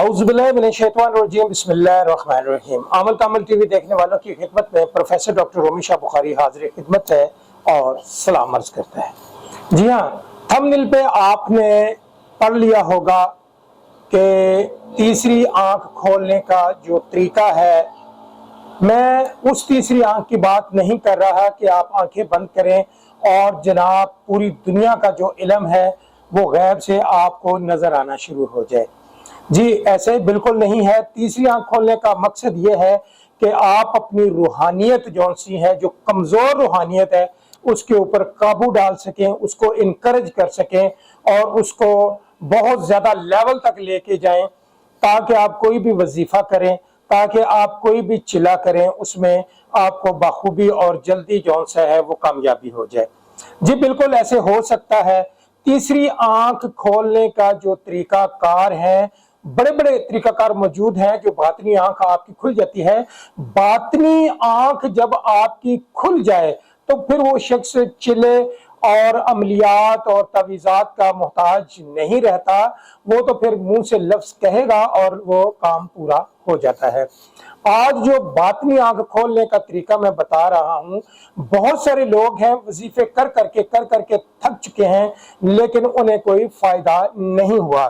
औज़ुबिल्लाहिमिनश्शैतानिर्रजीम बिस्मिल्लाहिर्रहमानिर्रहीम। आमल कामल टीवी देखने वालों की खिदमत में प्रोफेसर डॉक्टर रोमी शाह बुखारी हाजिर खिदमत है और सलाम अर्ज करता है। जी हाँ, थंबनेल पे आपने पढ़ लिया होगा कि तीसरी आंख खोलने का जो तरीका है, मैं उस तीसरी आंख की बात नहीं कर रहा कि आप आंखें बंद करें और जनाब पूरी दुनिया का जो इल्म है वो गैब से आपको नजर आना शुरू हो जाए। जी ऐसे बिल्कुल नहीं है। तीसरी आंख खोलने का मकसद ये है कि आप अपनी रूहानियत जो सी है, जो कमज़ोर रूहानियत है, उसके ऊपर काबू डाल सकें, उसको इनकरेज कर सकें और उसको बहुत ज़्यादा लेवल तक लेके जाएं, ताकि आप कोई भी वजीफ़ा करें, ताकि आप कोई भी चिल्ला करें, उसमें आपको बखूबी और जल्दी जो सा है वो कामयाबी हो जाए। जी बिल्कुल ऐसे हो सकता है। तीसरी आंख खोलने का जो तरीका कार है, बड़े बड़े तरीकाकार मौजूद हैं। जो बातनी आंख आपकी खुल जाती है, बातनी आंख जब आपकी खुल जाए तो फिर वो शख्स चिले और अमलियात और तवीज़ात का मोहताज नहीं रहता। वो तो फिर मुंह से लफ्ज कहेगा और वो काम पूरा हो जाता है। आज जो बातनी आंख खोलने का तरीका मैं बता रहा हूँ, बहुत सारे लोग हैं वजीफे कर करके थक चुके हैं, लेकिन उन्हें कोई फायदा नहीं हुआ।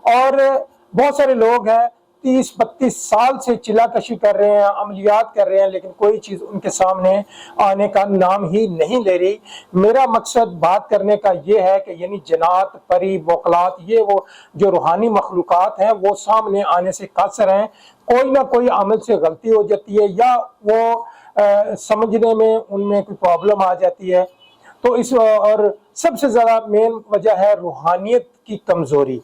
और बहुत सारे लोग हैं 30-32 साल से चिल्लाकशी कर रहे हैं, अमलियात कर रहे हैं, लेकिन कोई चीज़ उनके सामने आने का नाम ही नहीं ले रही। मेरा मकसद बात करने का ये है कि यानी जन्नात, परी, मोकलात, ये वो जो रूहानी मखलूक़ात हैं वो सामने आने से कासर हैं। कोई ना कोई अमल से गलती हो जाती है या वो समझने में उनमें कोई प्रॉब्लम आ जाती है। तो इस और सबसे ज़्यादा मेन वजह है रूहानियत की कमज़ोरी।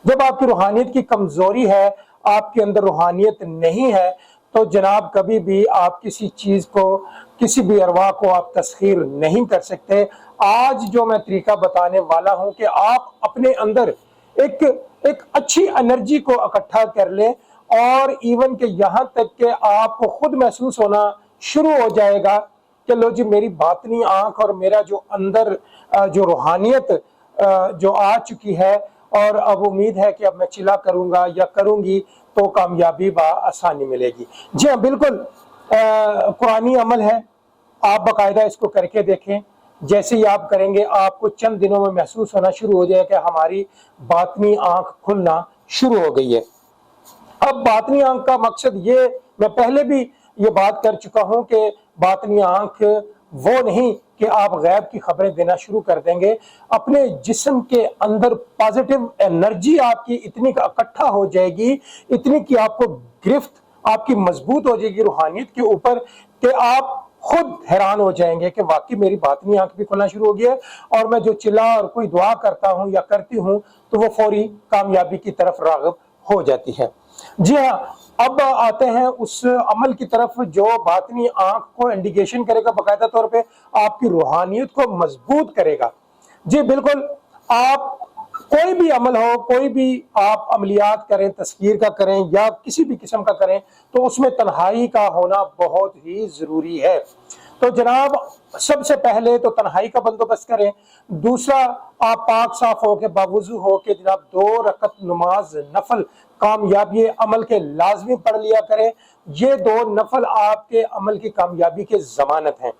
जब आपकी रूहानियत की कमजोरी है, आपके अंदर रूहानियत नहीं है, तो जनाब कभी भी आप किसी चीज को, किसी भी अरवाह को आप तस्खीर नहीं कर सकते। आज जो मैं तरीका बताने वाला हूं कि आप अपने अंदर एक अच्छी एनर्जी को इकट्ठा कर लें और इवन के यहाँ तक कि आपको खुद महसूस होना शुरू हो जाएगा कि लो जी, मेरी बातनी आंख और मेरा जो अंदर जो रूहानियत जो आ चुकी है, और अब उम्मीद है कि अब मैं चिल्ला करूंगा या करूंगी तो कामयाबी आसानी मिलेगी। जी हाँ, बिल्कुल कुरानी अमल है। आप बाकायदा इसको करके देखें। जैसे ही आप करेंगे, आपको चंद दिनों में महसूस होना शुरू हो जाएगा कि हमारी बातनी आंख खुलना शुरू हो गई है। अब बातनी आंख का मकसद ये, मैं पहले भी ये बात कर चुका हूं कि बातनी आंख वो नहीं कि आप गैब की खबरें देना शुरू कर देंगे। अपने जिस्म के अंदर पॉजिटिव एनर्जी आपकी इतनी इकट्ठा हो जाएगी, इतनी कि आपको गिरफ्त आपकी मजबूत हो जाएगी रूहानियत के ऊपर, कि आप खुद हैरान हो जाएंगे कि वाकई मेरी बातनी आंख भी खुलना शुरू हो गया है और मैं जो चिल्ला और कोई दुआ करता हूं या करती हूं तो वो फौरी कामयाबी की तरफ राग़िब हो जाती है। जी हाँ, अब आते हैं उस अमल की तरफ जो बातनी आंख को इंडिकेशन करेगा, बाकायदा तौर पे आपकी रूहानियत को मजबूत करेगा। जी बिल्कुल, आप कोई भी अमल हो, कोई भी आप अमलियात करें, तस्कीर का करें या किसी भी किस्म का करें, तो उसमें तन्हाई का होना बहुत ही जरूरी है। तो जनाब सबसे पहले तो तन्हाई का बंदोबस्त करें। दूसरा, आप पाक साफ हो के बावुजू हो के जनाब 2 रकत नमाज नफल कामयाबी अमल के लाजमी पढ़ लिया करें। ये 2 नफल आपके अमल की कामयाबी के जमानत हैं।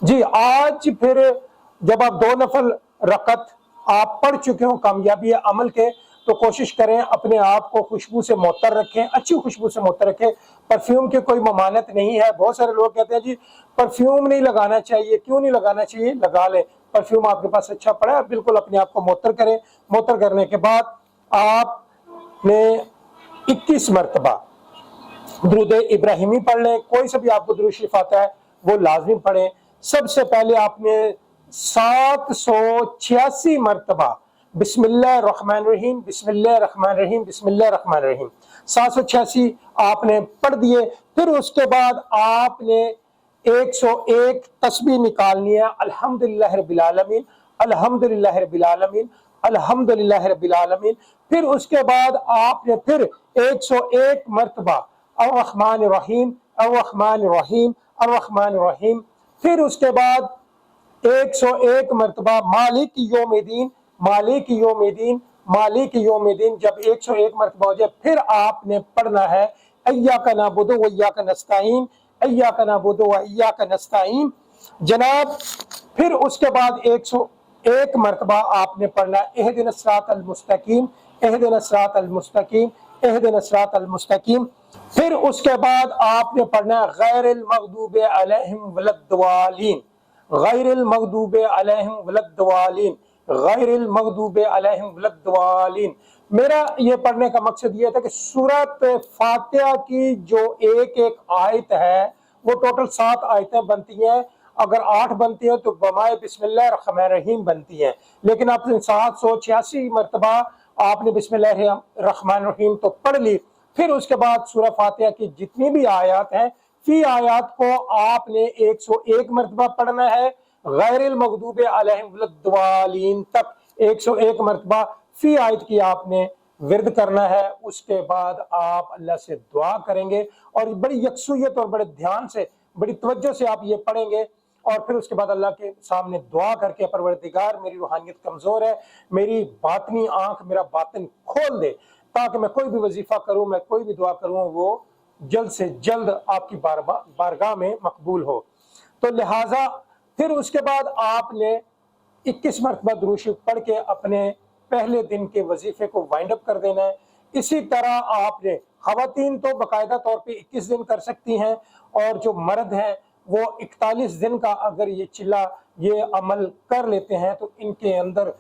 जी आज फिर जब आप 2 नफल रकत आप पढ़ चुके हो कामयाबी अमल के, तो कोशिश करें अपने आप को खुशबू से मुअत्तर रखें, अच्छी खुशबू से मुअत्तर रखें। परफ्यूम की कोई ममानत नहीं है। बहुत सारे लोग कहते हैं जी परफ्यूम नहीं लगाना चाहिए, क्यों नहीं लगाना चाहिए? लगा लें। परफ्यूम आपके पास अच्छा पड़ा है, बिल्कुल अपने आप को मुअत्तर करें। मुअत्तर करने के बाद आपने 21 मरतबा दुरूद इब्राहिमी पढ़ लें। कोई सा भी आपको दुरूद शरीफ आता है वो लाजमी पढ़ें। सबसे पहले आपने 786 मरतबा बिस्मिल्लाहिर्रहमानिर्रहीम बिस्मिल्लाहिर्रहमानिर्रहीम बिस्मिल्लाहिर्रहमानिर्रहीम 786 आपने पढ़ दिए। फिर उसके बाद आपने 101 तस्बीह निकालनी है। अल्हम्दुलिल्लाहि रब्बिल आलमीन, अल्हम्दुलिल्लाहि रब्बिल आलमीन, अल्हम्दुलिल्लाहि रब्बिल आलमीन। फिर उसके बाद आपने फिर 101 मरतबा अर्रहमानिर्रहीम अर्रहमानिर्रहीम अर्रहमानिर्रहीम। फिर उसके बाद 101 मरतबा मालिक यौमिद्दीन मालिक यौमिद्दीन मालिक यौमिद्दीन जब 101 मरतबा हो जाए, फिर आपने पढ़ना है इय्याका नअबुदु व इय्याका नस्तईन, इय्याका नअबुदु व इय्याका नस्तईन जनाब। फिर उसके बाद 101 मरतबा आपने पढ़ना इहदिनस सिरातल मुस्तकीम, इहदिनस सिरातल मुस्तकीम, इहदिनस सिरातल मुस्तकीम। फिर उसके बाद आपने पढ़ना गैरिल मगदूबि अलैहिम वलद्दवालीन, गैरिल मगदूबि अलैहिम वलद्दवालीन, गैरिल मगदूबि अलैहिम वलद्दवालीन। मेरा ये पढ़ने का मकसद ये था कि सूरत फातिहा की जो एक एक आयत है वो टोटल 7 आयतें बनती हैं। अगर 8 बनती हैं तो बमाए बिस्मिल्लाह रहमान रहीम बनती हैं, लेकिन आपने 786 मरतबा आपने बिस्मिल्लाह रहमान रहीम तो पढ़ ली। फिर उसके बाद सूरह फातिहा की जितनी भी आयत हैं, फी आयत को आपने 101 मरतबा पढ़ना है, गैरिल मगदूबे अलैहिम वलद्दवालीन तक 101 मरतबा फी आयत की आपने विरद करना है। उसके बाद आप अल्लाह से दुआ करेंगे और बड़ी यकसुयत और बड़े ध्यान से, बड़ी तवज्जो से आप ये पढ़ेंगे। और फिर उसके बाद अल्लाह के सामने दुआ करके, परवरदिगार मेरी रूहानियत कमजोर है, मेरी बातनी आंख, मेरा बातिन खोल दे, ताकि मैं कोई भी वजीफा करूं, मैं कोई भी दुआ करूं, वो जल्द से जल्द आपकी बारगाह में मकबूल हो। तो लिहाजा फिर उसके बाद आपने 21 मरतबा दुरूद शरीफ पढ़ के अपने पहले दिन के वजीफे को वाइंड अप कर देना है। इसी तरह आपने, खवातीन तो बाकायदा तौर पे 21 दिन कर सकती हैं, और जो मर्द हैं वो 41 दिन का अगर ये अमल कर लेते हैं तो इनके अंदर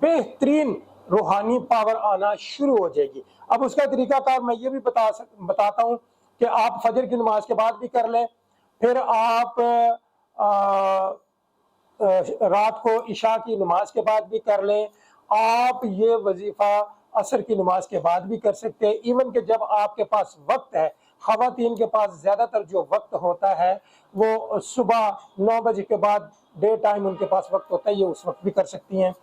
बेहतरीन रूहानी पावर आना शुरू हो जाएगी। अब उसका तरीकाकार मैं ये भी बताता हूँ कि आप फजर की नमाज के बाद भी कर लें, फिर आप रात को इशा की नमाज के बाद भी कर लें, आप ये वजीफा असर की नमाज के बाद भी कर सकते हैं। इवन कि जब आपके पास वक्त है, खवातीन के पास ज्यादातर जो वक्त होता है वो सुबह 9 बजे के बाद डे टाइम उनके पास वक्त होता है, ये उस वक्त भी कर सकती हैं।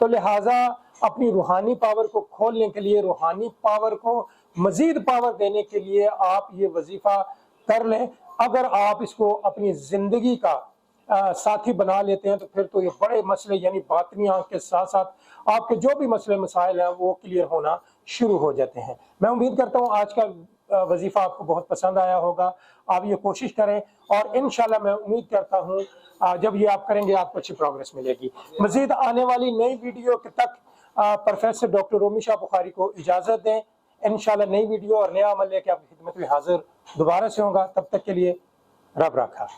तो लिहाजा अपनी रूहानी पावर को खोलने के लिए, रूहानी पावर को मजीद पावर देने के लिए आप ये वजीफा कर लें। अगर आप इसको अपनी जिंदगी का साथी बना लेते हैं तो फिर तो ये बड़े मसले, यानी बातनी आंख के साथ साथ आपके जो भी मसले मसाइल हैं वो क्लियर होना शुरू हो जाते हैं। मैं उम्मीद करता हूँ आज का वजीफा आपको बहुत पसंद आया होगा। आप ये कोशिश करें और इंशाल्लाह मैं उम्मीद करता हूँ जब ये आप करेंगे आपको अच्छी प्रोग्रेस मिलेगी। मजीद आने वाली नई वीडियो तक प्रोफेसर डॉक्टर रोमी शाह बुखारी को इजाज़त दें। इंशाल्लाह नई वीडियो और नया अमल लेके आपकी खिदमत में हाजिर दोबारा से होगा। तब तक के लिए रब रखा।